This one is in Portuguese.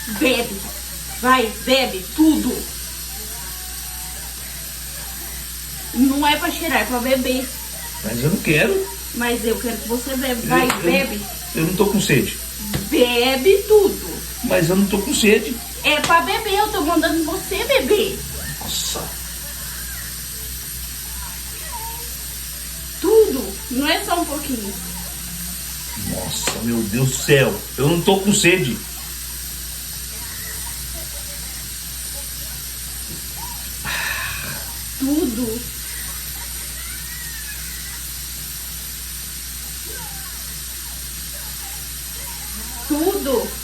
Bebe. Vai, bebe tudo. Não é pra cheirar, é pra beber. Mas eu não quero. Mas eu quero que você bebe. Vai, bebe. Eu não tô com sede. Bebe tudo. Mas eu não tô com sede. É pra beber, eu tô mandando você beber. Nossa. Tudo. Não é só um pouquinho. Nossa, meu Deus do céu. Eu não tô com sede. Tudo. Tudo.